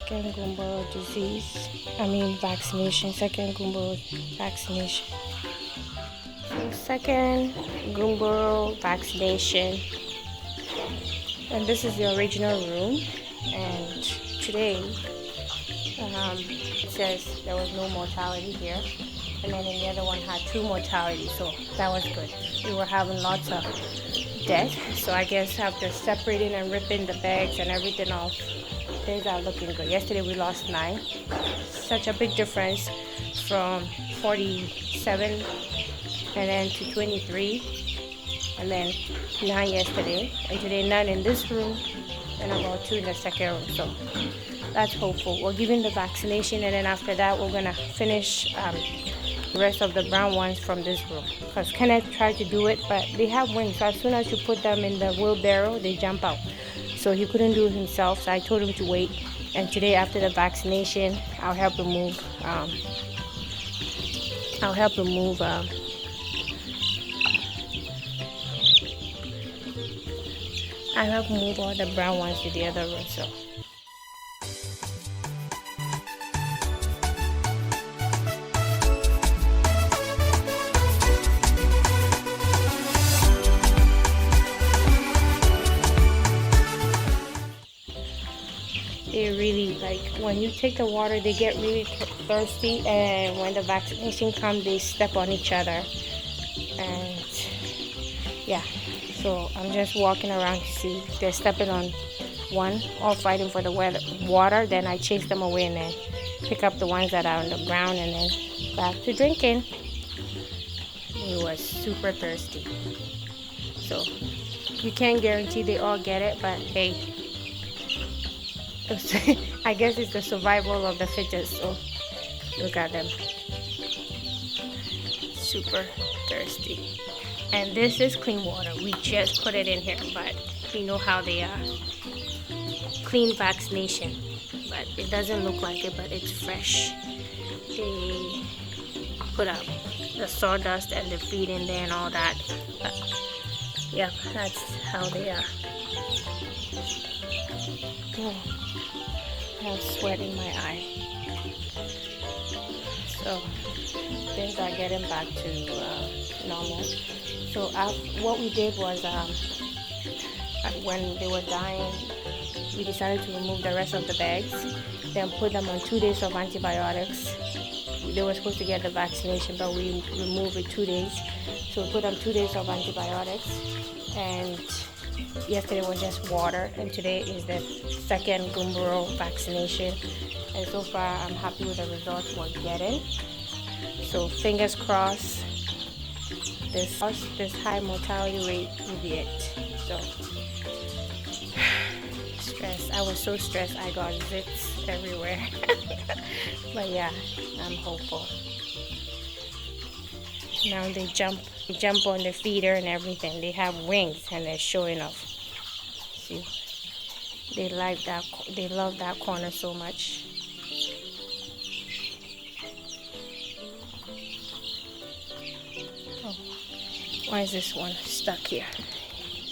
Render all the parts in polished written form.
second Gumboro disease. Vaccination. Second Gumboro vaccination. So second Gumboro vaccination. And this is the original room. And today, it says there was no mortality here. And then the other one had 2 mortalities, so that was good. We were having lots of death, so I guess after separating and ripping the bags and everything off, things are looking good. Yesterday we lost 9. Such a big difference from 47 and then to 23, and then 9 yesterday, and today 9 in this room and about 2 in the second room. So that's hopeful. We're giving the vaccination, and then after that we're gonna finish the rest of the brown ones from this room, because Kenneth tried to do it, but they have wings, so as soon as you put them in the wheelbarrow they jump out, so he couldn't do it himself, so I told him to wait. And today after the vaccination I'll help him move all the brown ones to the other room. So they really, like, when you take the water they get really thirsty, and when the vaccination comes they step on each other, and yeah, so I'm just walking around to see if they're stepping on one or fighting for the water. Then I chase them away and then pick up the ones that are on the ground, and then back to drinking. It was super thirsty, so you can't guarantee they all get it, but hey, I guess it's the survival of the fittest. So look at them, super thirsty. And this is clean water, we just put it in here, but you know how they are. Clean vaccination, but it doesn't look like it, but it's fresh. They put up the sawdust and the feed in there and all that, but yeah, that's how they are. Oh, I have sweat in my eye. So things are getting back to normal. So what we did was, when they were dying, we decided to remove the rest of the bags, then put them on 2 days of antibiotics. They were supposed to get the vaccination, but we removed it 2 days. So we put them 2 days of antibiotics, and yesterday was just water, and today is the second Gumboro vaccination. And so far I'm happy with the results we're getting. So fingers crossed this high mortality rate will be it. So stress. I was so stressed I got zits everywhere. But yeah, I'm hopeful. Now they jump on the feeder and everything. They have wings and they're showing off. See, they love that corner so much. Oh, why is this one stuck here?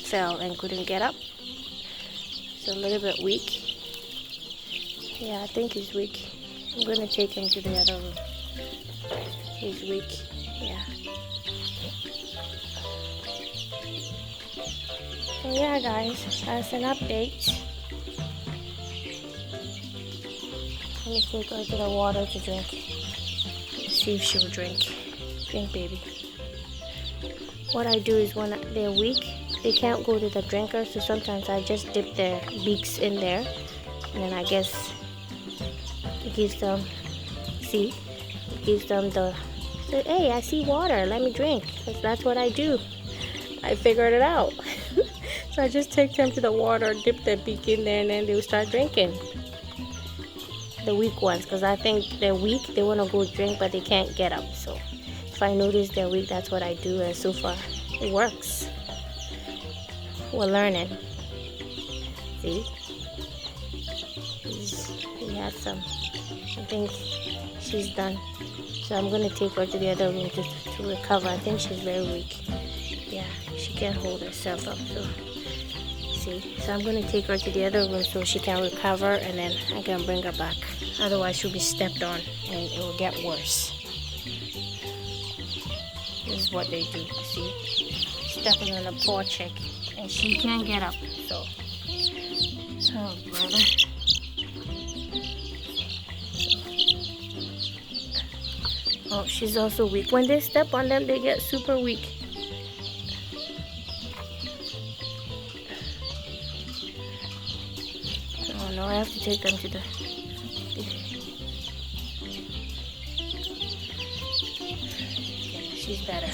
Fell and couldn't get up. It's a little bit weak. Yeah, I think he's weak. I'm gonna take him to the other room. He's weak. Yeah. So yeah, guys, that's an update. Let me take her to the water to drink. See if she'll drink. Drink, baby. What I do is when they're weak, they can't go to the drinker, so sometimes I just dip their beaks in there, and then I guess it gives them, see, it gives them the, say, hey, I see water, let me drink. That's what I do. I figured it out. So I just take them to the water, dip their beak in there, and then they'll start drinking. The weak ones, because I think they're weak, they want to go drink, but they can't get up. So if I notice they're weak, that's what I do, and so far it works. We're learning. See? He has some. I think she's done. So I'm going to take her to the other room to recover. I think she's very weak. Yeah, she can't hold herself up. So See, so I'm gonna take her to the other room so she can recover, and then I can bring her back. Otherwise, she'll be stepped on, and it will get worse. This is what they do. See, stepping on a poor chick, and she can't get up. So, oh brother. Oh, she's also weak. When they step on them, they get super weak. Oh no, I have to take them to the... She's better.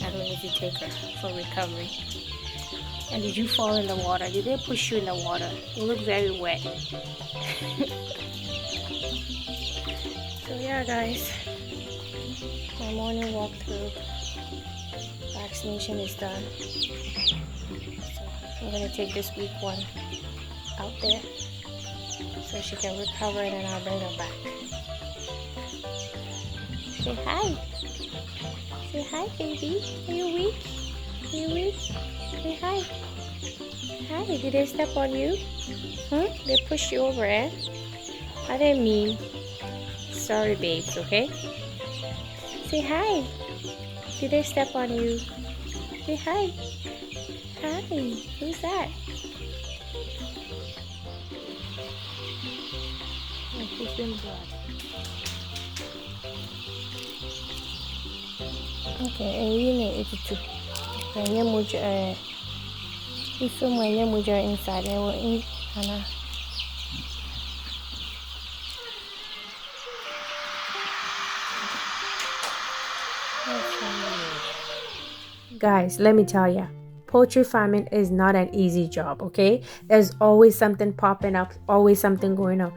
That means you take her for recovery. And did you fall in the water? Did they push you in the water? You look very wet. So yeah, guys. My morning walkthrough. Vaccination is done. So I'm going to take this week one out there so she can recover, and then I'll bring her back. Say hi. Say hi, baby. Are you weak? Are you weak? Say hi. Hi. Did they step on you? Huh? They pushed you over, eh? Are they mean? Sorry, babes, okay? Say hi. Did they step on you? Say hi. Hi. Who's that? Oh, she's in blood. Okay, and you know it's true. When you move if when you move inside, they will in Hannah. Guys, let me tell ya, poultry farming is not an easy job, okay? There's always something popping up, always something going on.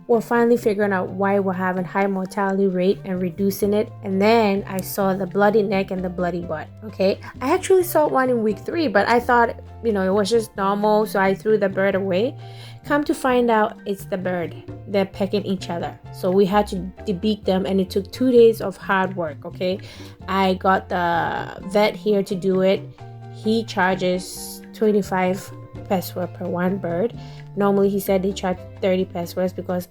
We're finally figuring out why we're having high mortality rate and reducing it. And then I saw the bloody neck and the bloody butt, okay? I actually saw one in week 3, but I thought, you know, it was just normal, so I threw the bird away. Come to find out, it's the bird. They're pecking each other. So we had to debeak them, and it took 2 days of hard work, okay? I got the vet here to do it. He charges 25 pesos per one bird. Normally he said they charge 30 pesos because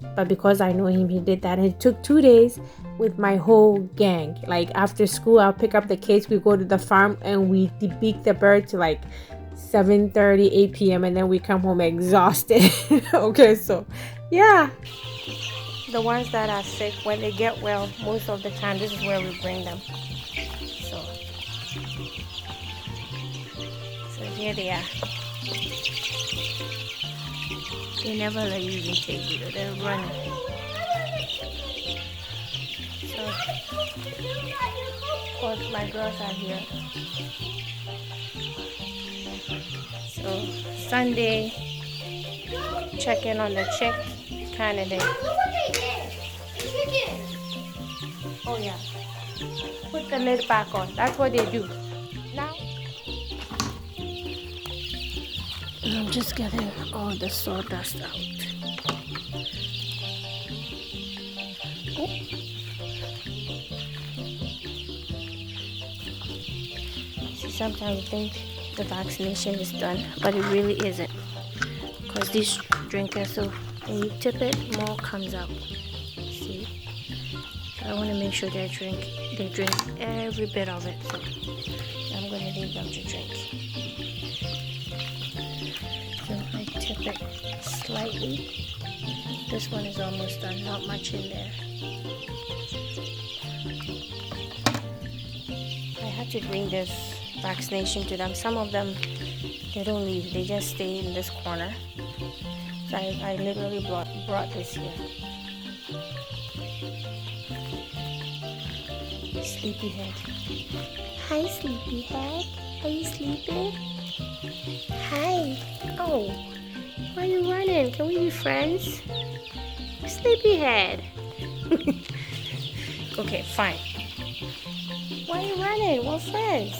I know him, he did that. And it took 2 days with my whole gang. Like after school, I'll pick up the kids, we go to the farm, and we debeak the bird to like 7:30, 8 p.m. and then we come home exhausted. Okay, so yeah. The ones that are sick, when they get well, most of the time, this is where we bring them. So here they are. They never let you even take video. They're running. So, of course, my girls are here. So, Sunday, check in on the chick kind of day. Oh, yeah. Put the lid back on. That's what they do. Now, I'm just getting all the sawdust out. Oh. See, sometimes you think the vaccination is done, but it really isn't. Because these drinkers, so when you tip it, more comes out. See? So I want to make sure they drink every bit of it. So I'm going to leave them to drink. So I tip it slightly. This one is almost done, not much in there. I had to bring this vaccination to them. Some of them, they don't leave, they just stay in this corner. So I literally brought this here. Sleepyhead. Hi, Sleepyhead. Are you sleeping? Hi. Oh, why are you running? Can we be friends? Sleepyhead. Okay, fine. Why are you running? We're friends.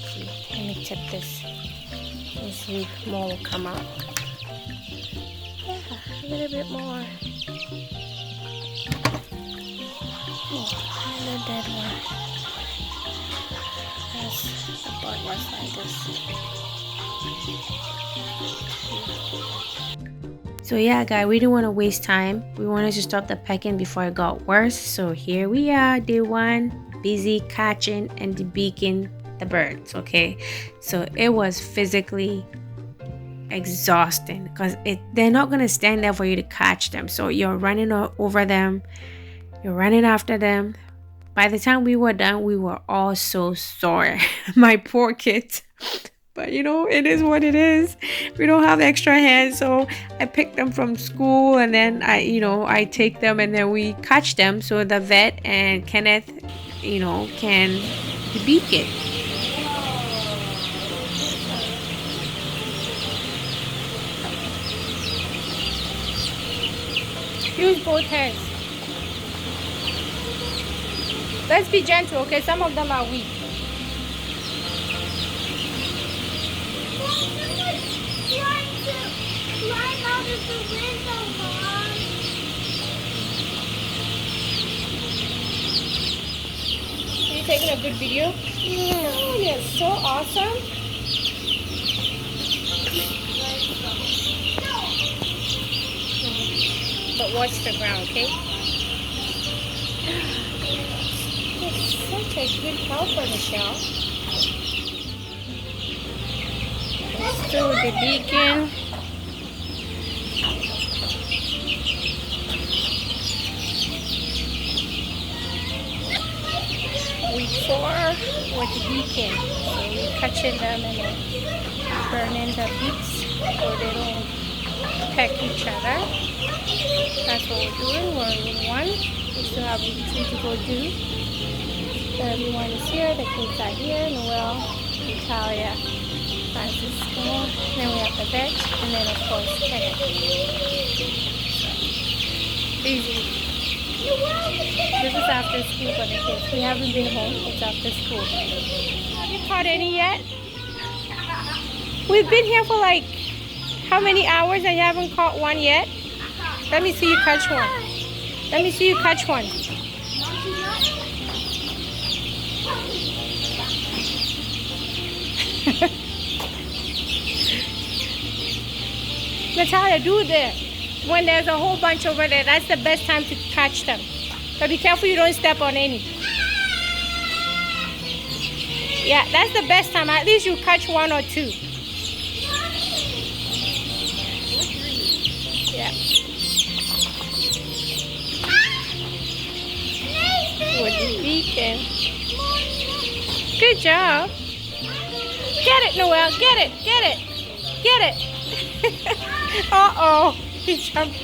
See, let me tip this. And see if more will come out. Yeah, a little bit more. Oh, and a dead one. Yes, the butt was like this. So yeah, guys, we didn't want to waste time. We wanted to stop the pecking before it got worse. So here we are, day 1, busy catching and debeaking the birds. Okay, so it was physically exhausting because they're not going to stand there for you to catch them. So you're running over them, you're running after them. By the time we were done, we were all so sore. My poor kids. But you know, it is what it is. We don't have extra hands, so I pick them from school and then I take them and then we catch them so the vet and Kenneth, can debeak it. Use both hands. Let's be gentle, okay? Some of them are weak. Climb out of the window, Mom. Are you taking a good video? Yeah. Oh, you're so awesome. But watch the ground, okay? You're such a good helper, Michelle. Let's do the deacon. Week 4 with the deacon. So we're catching them and then burning the beaks so they don't peck each other. That's what we're doing. We're in week 1. We still have week 2 to go do. So everyone is here. The kids are here. Noel, Natalia, Francisco. Then we have the vet. And then of course Kenneth. Easy. This is after school for the kids. We haven't been home. It's after school. Have you caught any yet? We've been here for like how many hours and you haven't caught one yet? Let me see you catch one. Let me see you catch one. Natalia, do there. When there's a whole bunch over there, that's the best time to catch them. But be careful you don't step on any. Yeah, that's the best time. At least you catch 1 or 2. Yeah. With the beacon. Good job. Get it, Noel. Get it. Get it. Get it. Uh-oh. He jumped.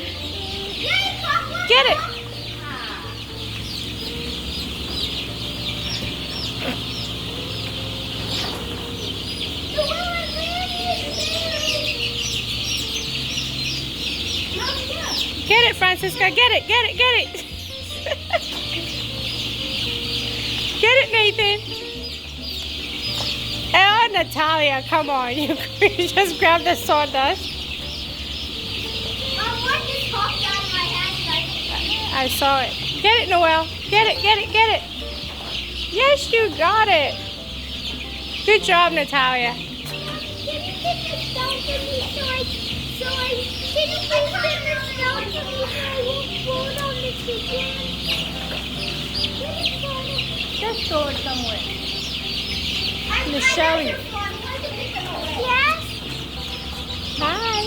Get it. Get it, Francisca. Get it. Get it. Get it. Get it, Nathan. Oh, Natalia, come on. You just grab the sawdust. I saw it. Get it, Noel. Get it, get it, get it. Yes, you got it. Good job, Natalia. Can you get this down for me so I can you please get this down for me so I won't fall down the kitchen? Just throw it somewhere. Michelle. Yes? Hi.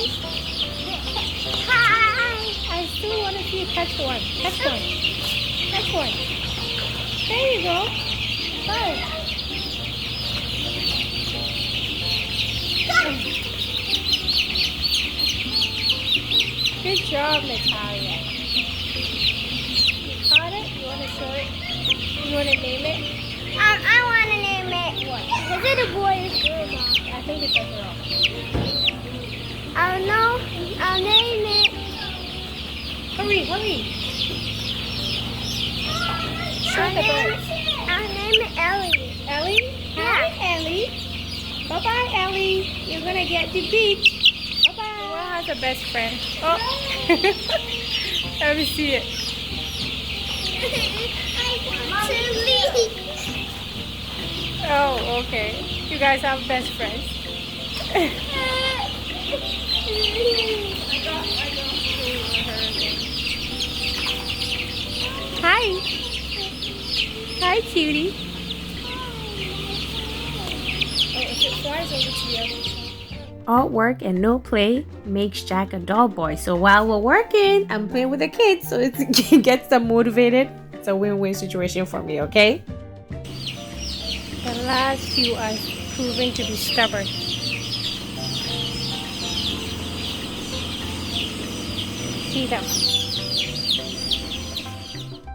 Hi. I still want to see you catch one. Catch one. Catch one. There you go. Hi. Good job, Natalia. You caught it? You want to show it? You want to name it? I want to name it. What? Is it a boy or girl, Mom? I think it's a girl. I don't know. I'll name it. Hurry, hurry. Show the bird. I'll name it Ellie. Ellie? Hi, Ellie. Bye-bye, Ellie. You're going to get the beach. Bye-bye. Noel has a best friend. Oh. Let me see it. I want to leave. Oh, okay. You guys have best friends. Hi. Hi, cutie. If it flies over to the other side. All work and no play makes Jack a dull boy. So while we're working, I'm playing with the kids, so it gets them motivated. It's a win-win situation for me, okay? The last few are proving to be stubborn. See them.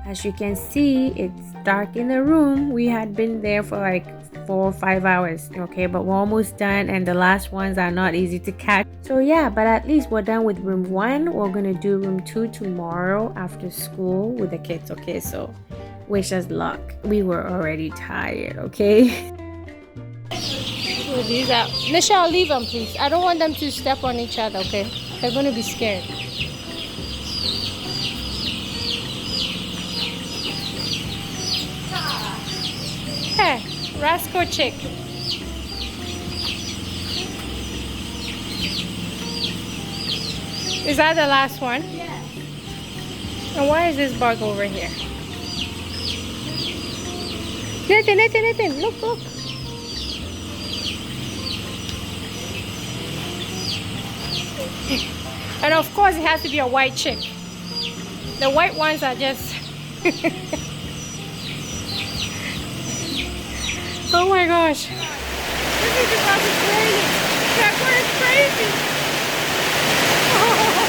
As you can see, it's dark in the room. We had been there for like 4 or 5 hours, okay, but we're almost done, and the last ones are not easy to catch. So yeah, but at least we're done with room 1. We're gonna do room 2 tomorrow after school with the kids, okay? So wish us luck. We were already tired, okay? These out. Michelle, leave them, please. I don't want them to step on each other, okay? They're gonna be scared. Hey, Rascal chick. Is that the last one? Yes. And why is this bug over here? Nathan, look. And of course it has to be a white chick. The white ones are just... Oh my gosh. This is because it's raining. That one is crazy. Oh no.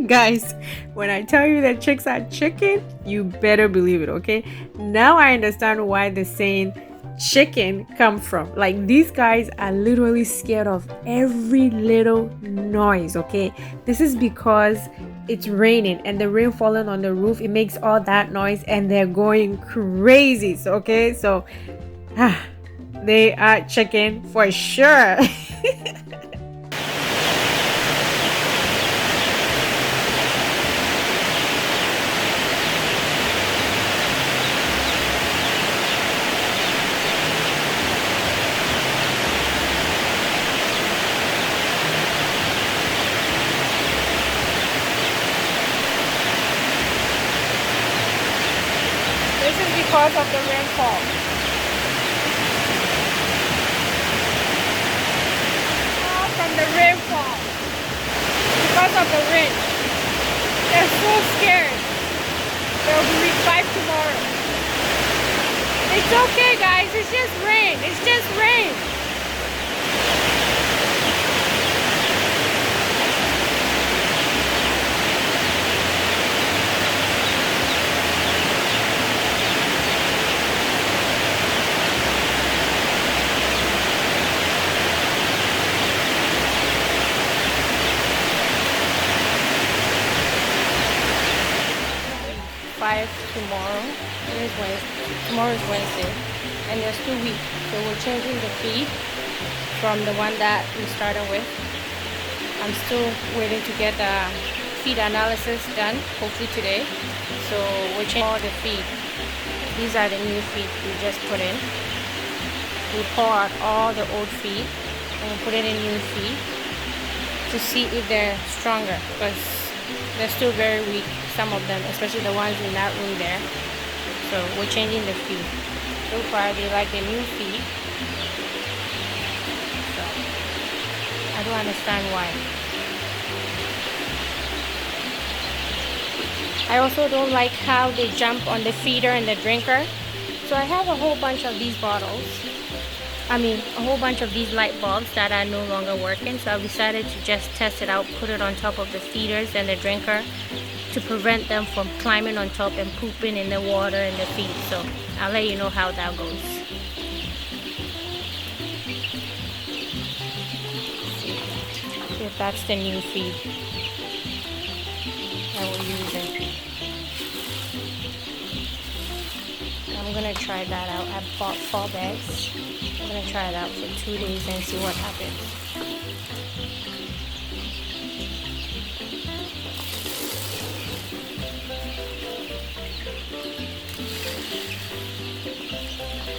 Guys, when I tell you that chicks are chicken, you better believe it, okay? Now I understand why the saying chicken come from. Like, these guys are literally scared of every little noise, okay? This is because it's raining and the rain falling on the roof, it makes all that noise and they're going crazy. So okay, so they are chicken for sure. Because of the rainfall. From the rainfall. Because of the rain. They're so scared. They'll be revived tomorrow. It's okay, guys. It's just rain. It's just rain. Tomorrow. Tomorrow is Wednesday, and there's 2 weeks, so we're changing the feed from the one that we started with. I'm still waiting to get the feed analysis done, hopefully today. So we're changing all the feed. These are the new feed we just put in. We pour out all the old feed and we put it in new feed to see if they're stronger, because they're still very weak, some of them, especially the ones in that room there. So we're changing the feed. So far they like the new feed. So I don't understand why. I also don't like how they jump on the feeder and the drinker. So I have a whole bunch of these bottles. A whole bunch of these light bulbs that are no longer working. So I've decided to just test it out, put it on top of the feeders and the drinker to prevent them from climbing on top and pooping in the water and the feed. So I'll let you know how that goes. If that's the new feed. that we're using. I'm gonna try that out. I bought 4 bags. I'm gonna try it out for 2 days and see what happens.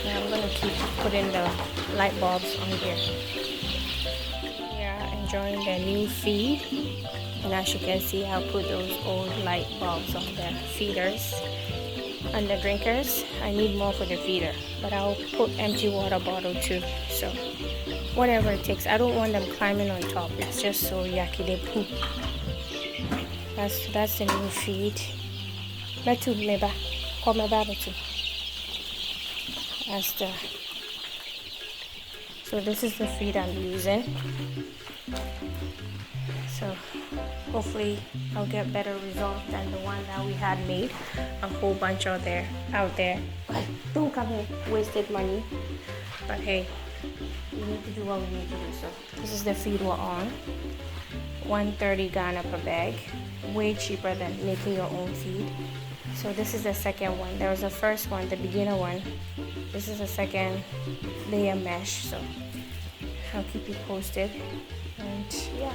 And I'm gonna keep putting the light bulbs on here. Yeah, enjoying the new feed. And as you can see, I'll put those old light bulbs on the feeders. And the drinkers, I need more for the feeder, but I'll put empty water bottle too, so whatever it takes. I don't want them climbing on top. It's just so yucky, they poop. That's the new feed. Betu meba, come betu. That's the. So this is the feed I'm using. So hopefully I'll get better results than the one that we had made. A whole bunch out there. Don't come here, wasted money. But hey, we need to do what we need to do. So this is the feed we're on. 130 Ghana per bag. Way cheaper than making your own feed. So this is the second one. There was the first one, the beginner one. This is the second layer mesh. So I'll keep you posted. And yeah.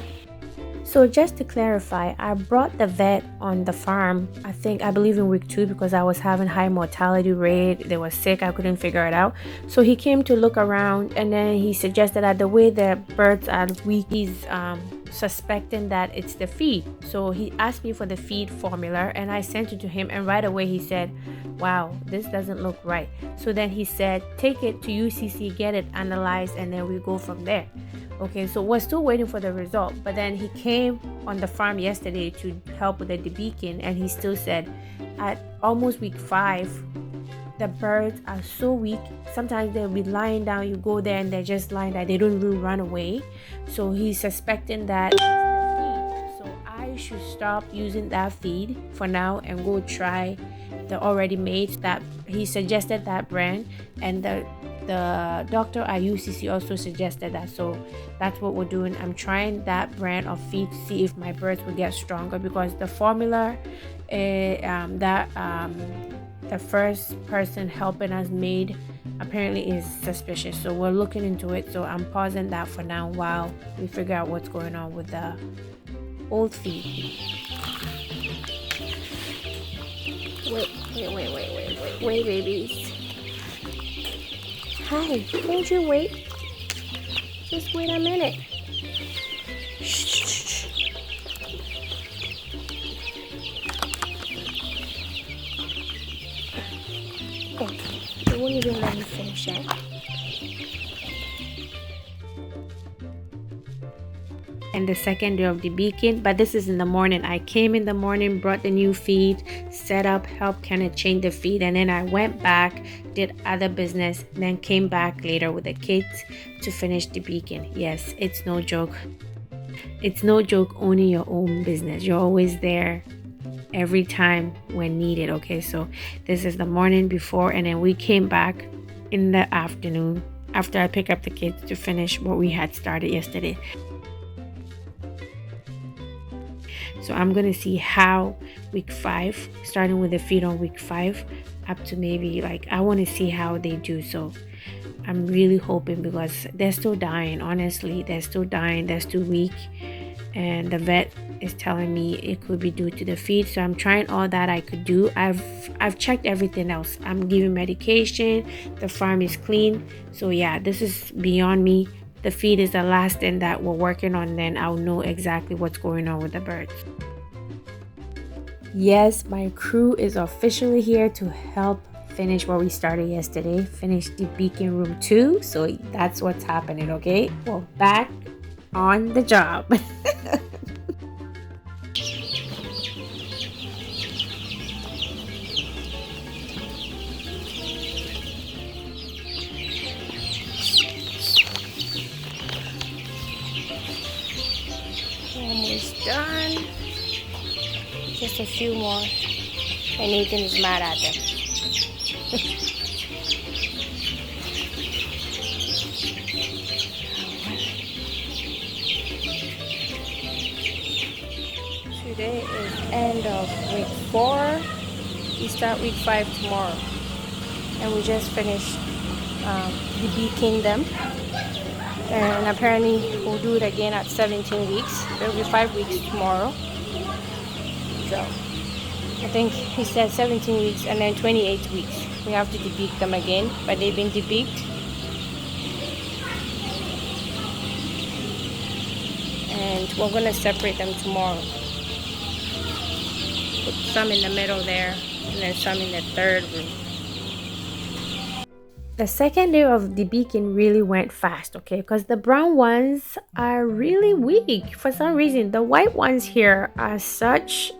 So just to clarify, I brought the vet on the farm, I believe in week 2, because I was having high mortality rate. They were sick. I couldn't figure it out. So he came to look around, and then he suggested that the way the birds are weak, he's suspecting that it's the feed. So he asked me for the feed formula, and I sent it to him, and right away he said, wow, this doesn't look right. So then he said, take it to UCC, get it analyzed, and then we go from there. Okay, so we're still waiting for the result, but then he came on the farm yesterday to help with the debeaking, and he still said at almost week 5 the birds are so weak. Sometimes they'll be lying down, you go there and they're just lying there, they don't really run away. So he's suspecting that it's the feed. So I should stop using that feed for now and go try the already made. That he suggested that brand, and the doctor at UCC also suggested that. So that's what we're doing. I'm trying that brand of feed to see if my birds will get stronger, because the formula the first person helping us made apparently is suspicious. So we're looking into it. So I'm pausing that for now while we figure out what's going on with the old feed. Wait, babies. Hi, won't you wait? Just wait a minute. Shh. Okay, they won't even let me finish that. And the second day of debeaking, but this is in the morning. I came in the morning, brought the new feed, set up, helped kind of change the feed, and then I went back, did other business, then came back later with the kids to finish debeaking. Yes, it's no joke. It's no joke owning your own business. You're always there every time when needed. Okay, so this is the morning before, and then we came back in the afternoon after I picked up the kids to finish what we had started yesterday. So I'm going to see how week 5, starting with the feed on week 5 up to maybe I want to see how they do. So I'm really hoping, because they're still dying. Honestly, they're still dying. They're still weak. And the vet is telling me it could be due to the feed. So I'm trying all that I could do. I've checked everything else. I'm giving medication. The farm is clean. So yeah, this is beyond me. The feed is the last thing that we're working on, then I'll know exactly what's going on with the birds. Yes, my crew is officially here to help finish what we started yesterday, finish Debaking room 2. So that's what's happening, okay? We're back on the job. Almost done. Just a few more, and Nathan is mad at them. Today is end of week 4. We start week 5 tomorrow. And we just finished debeaking them. And apparently we'll do it again at 17 weeks. It'll be 5 weeks tomorrow. So I think he said 17 weeks and then 28 weeks. We have to debeak them again, but they've been debeaked. And we're gonna separate them tomorrow. Put some in the middle there, and then some in the third room. The second day of debeaking really went fast, okay? Because the brown ones are really weak for some reason. The white ones here are such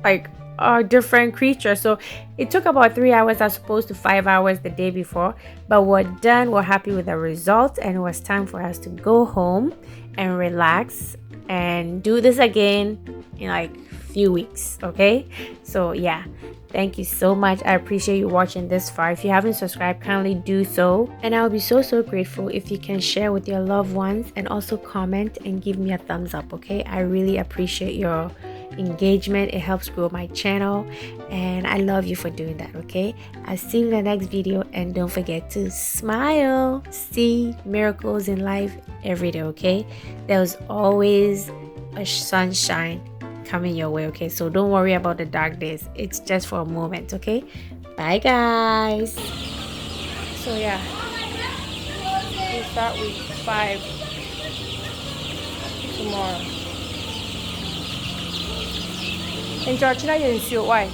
like a different creature. So it took about 3 hours as opposed to 5 hours the day before. But we're done. We're happy with the results, and it was time for us to go home and relax and do this again in like few weeks. Okay, so yeah, thank you so much. I appreciate you watching this far. If you haven't subscribed, kindly do so, and I'll be so grateful if you can share with your loved ones and also comment and give me a thumbs up. Okay, I really appreciate your engagement. It helps grow my channel, and I love you for doing that. Okay, I'll see you in the next video, and don't forget to smile. See miracles in life every day. Okay, there's always a sunshine coming your way. Okay, so don't worry about the dark days. It's just for a moment. Okay, bye guys. So yeah, we start week 5 tomorrow. In Georgia, you why?